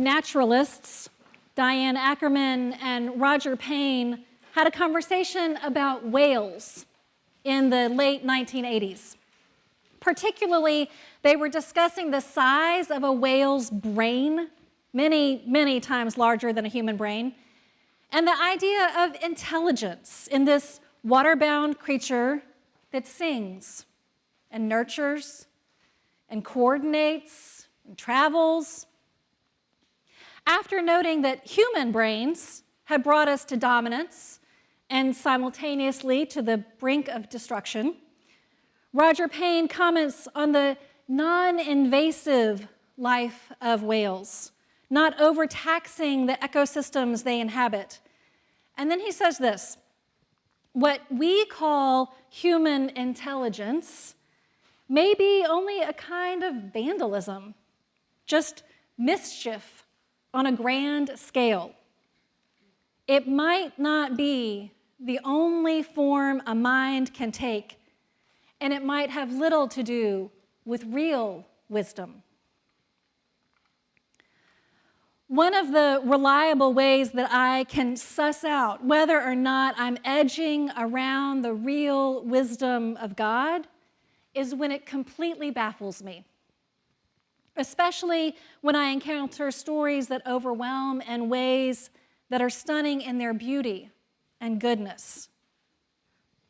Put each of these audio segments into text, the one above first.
naturalists, Diane Ackerman and Roger Payne, had a conversation about whales in the late 1980s. Particularly, they were discussing the size of a whale's brain, many, many times larger than a human brain, and the idea of intelligence in this water-bound creature that sings and nurtures and coordinates and travels. After noting that human brains had brought us to dominance and simultaneously to the brink of destruction, Roger Payne comments on the non-invasive life of whales, not overtaxing the ecosystems they inhabit. And then he says this: what we call human intelligence may be only a kind of vandalism, just mischief on a grand scale. It might not be the only form a mind can take, and it might have little to do with real wisdom. One of the reliable ways that I can suss out whether or not I'm edging around the real wisdom of God is when it completely baffles me, especially when I encounter stories that overwhelm in ways that are stunning in their beauty and goodness.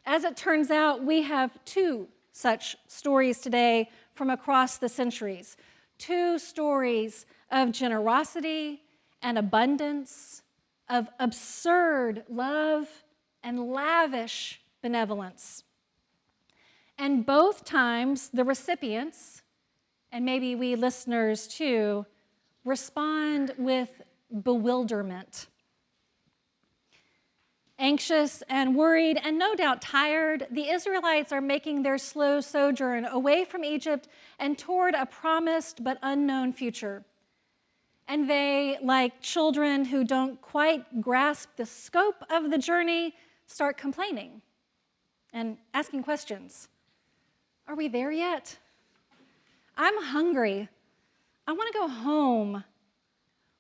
As it turns out, we have two such stories today from across the centuries. Two stories of generosity and abundance, of absurd love and lavish benevolence. And both times, the recipients, and maybe we listeners too, respond with bewilderment. Anxious and worried, and no doubt tired, the Israelites are making their slow sojourn away from Egypt and toward a promised but unknown future. And they, like children who don't quite grasp the scope of the journey, start complaining and asking questions. Are we there yet? I'm hungry. I want to go home.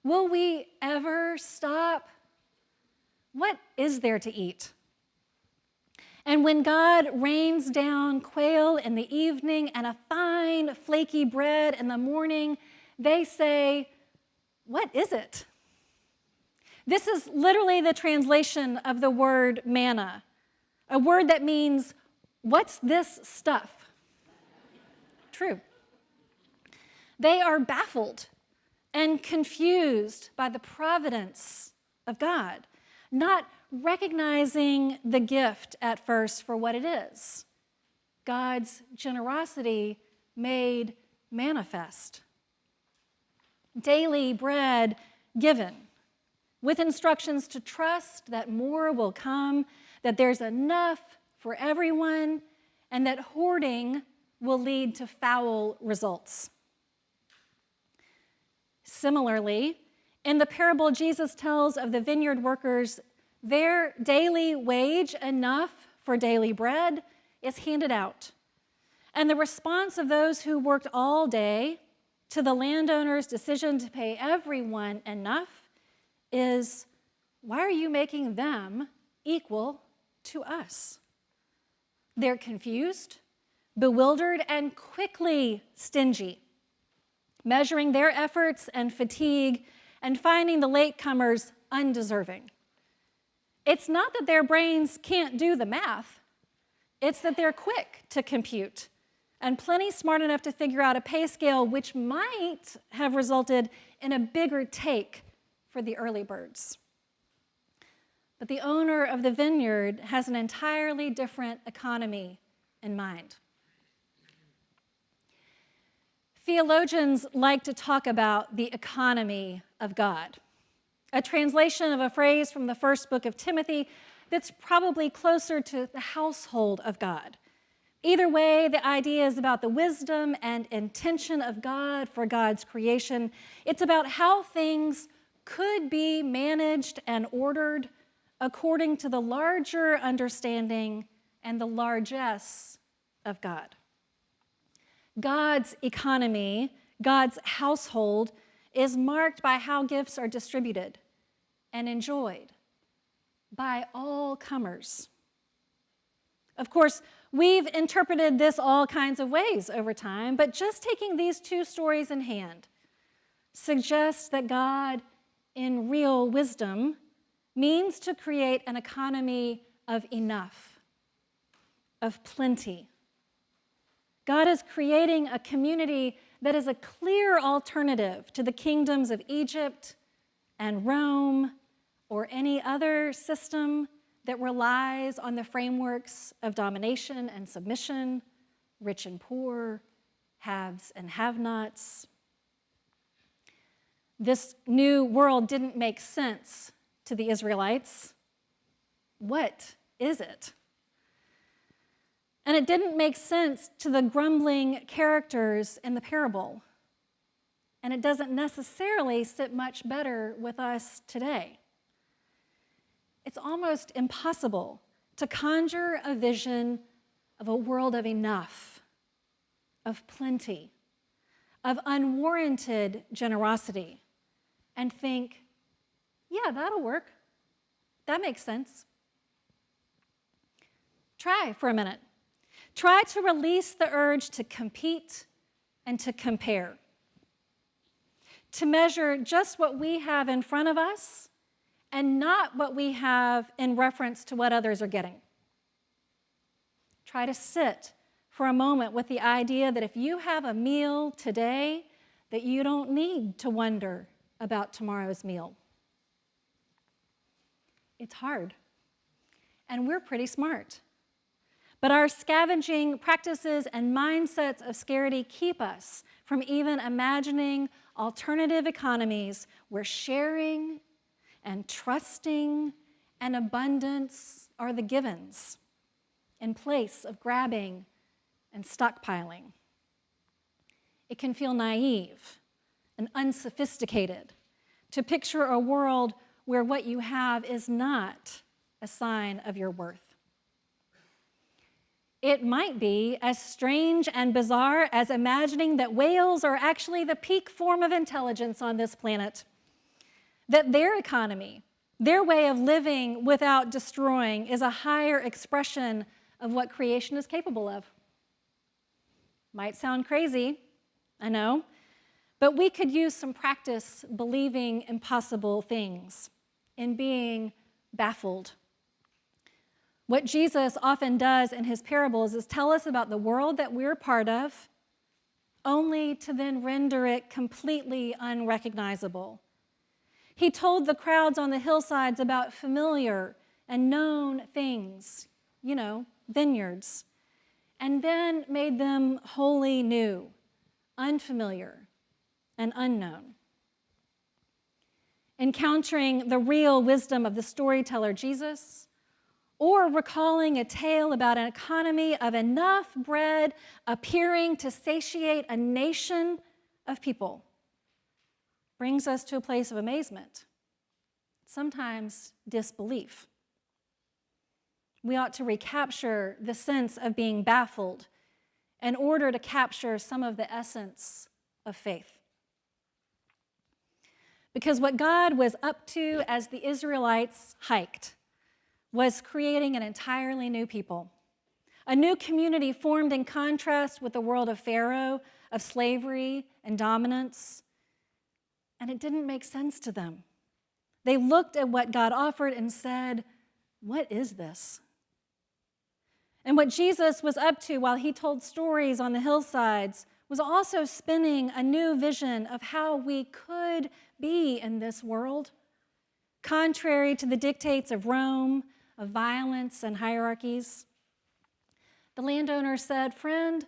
Will we ever stop? What is there to eat? And when God rains down quail in the evening and a fine, flaky bread in the morning, they say, "What is it?" This is literally the translation of the word manna, a word that means, "What's this stuff?" True. They are baffled and confused by the providence of God, not recognizing the gift at first for what it is: God's generosity made manifest. Daily bread given, with instructions to trust that more will come, that there's enough for everyone, and that hoarding will lead to foul results. Similarly, in the parable Jesus tells of the vineyard workers, their daily wage, enough for daily bread, is handed out. And the response of those who worked all day to the landowner's decision to pay everyone enough is, "Why are you making them equal to us?" They're confused, bewildered, and quickly stingy, measuring their efforts and fatigue and finding the latecomers undeserving. It's not that their brains can't do the math. It's that they're quick to compute and plenty smart enough to figure out a pay scale which might have resulted in a bigger take for the early birds. But the owner of the vineyard has an entirely different economy in mind. Theologians like to talk about the economy of God, a translation of a phrase from the first book of Timothy that's probably closer to the household of God. Either way, the idea is about the wisdom and intention of God for God's creation. It's about how things could be managed and ordered according to the larger understanding and the largesse of God. God's economy, God's household, is marked by how gifts are distributed and enjoyed by all comers. Of course, we've interpreted this all kinds of ways over time, but just taking these two stories in hand suggests that God, in real wisdom, means to create an economy of enough, of plenty. God is creating a community that is a clear alternative to the kingdoms of Egypt and Rome or any other system that relies on the frameworks of domination and submission, rich and poor, haves and have-nots. This new world didn't make sense to the Israelites. What is it? And it didn't make sense to the grumbling characters in the parable. And it doesn't necessarily sit much better with us today. It's almost impossible to conjure a vision of a world of enough, of plenty, of unwarranted generosity, and think, yeah, that'll work. That makes sense. Try for a minute. Try to release the urge to compete and to compare, to measure just what we have in front of us and not what we have in reference to what others are getting. Try to sit for a moment with the idea that if you have a meal today, that you don't need to wonder about tomorrow's meal. It's hard, and we're pretty smart. But our scavenging practices and mindsets of scarcity keep us from even imagining alternative economies where sharing and trusting and abundance are the givens in place of grabbing and stockpiling. It can feel naive and unsophisticated to picture a world where what you have is not a sign of your worth. It might be as strange and bizarre as imagining that whales are actually the peak form of intelligence on this planet, that their economy, their way of living without destroying, is a higher expression of what creation is capable of. Might sound crazy, I know, but we could use some practice believing impossible things, in being baffled. What Jesus often does in his parables is tell us about the world that we're part of, only to then render it completely unrecognizable. He told the crowds on the hillsides about familiar and known things, vineyards, and then made them wholly new, unfamiliar, and unknown. Encountering the real wisdom of the storyteller Jesus, or recalling a tale about an economy of enough bread appearing to satiate a nation of people, brings us to a place of amazement, sometimes disbelief. We ought to recapture the sense of being baffled in order to capture some of the essence of faith. Because what God was up to as the Israelites hiked was creating an entirely new people, a new community formed in contrast with the world of Pharaoh, of slavery and dominance, and it didn't make sense to them. They looked at what God offered and said, "What is this?" And what Jesus was up to while he told stories on the hillsides was also spinning a new vision of how we could be in this world, contrary to the dictates of Rome, of violence and hierarchies. The landowner said, "Friend,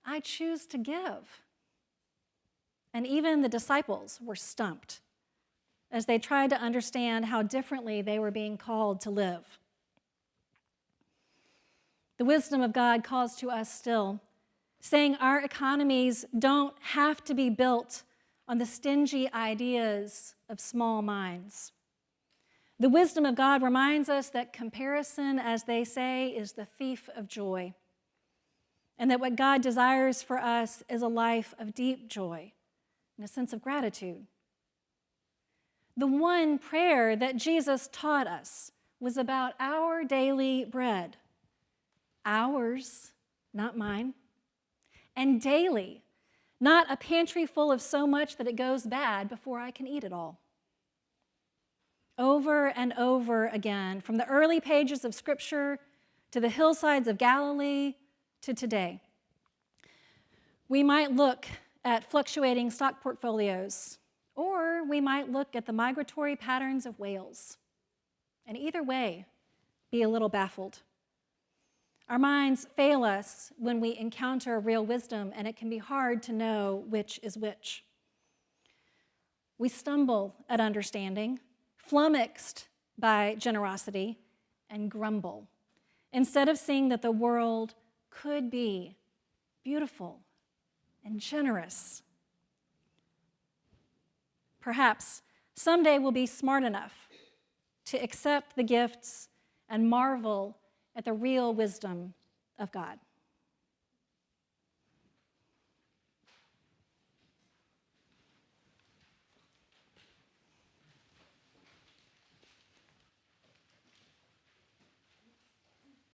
I choose to give." And even the disciples were stumped as they tried to understand how differently they were being called to live. The wisdom of God calls to us still, saying our economies don't have to be built on the stingy ideas of small minds. The wisdom of God reminds us that comparison, as they say, is the thief of joy, and that what God desires for us is a life of deep joy and a sense of gratitude The one prayer that Jesus taught us was about our daily bread. Ours, not mine. And daily, not a pantry full of so much that it goes bad before I can eat it all. Over and over again, from the early pages of Scripture to the hillsides of Galilee to today, we might look at fluctuating stock portfolios, or we might look at the migratory patterns of whales, and either way, be a little baffled. Our minds fail us when we encounter real wisdom, and it can be hard to know which is which. We stumble at understanding, flummoxed by generosity, and grumble, instead of seeing that the world could be beautiful and generous. Perhaps someday we'll be smart enough to accept the gifts and marvel at the real wisdom of God.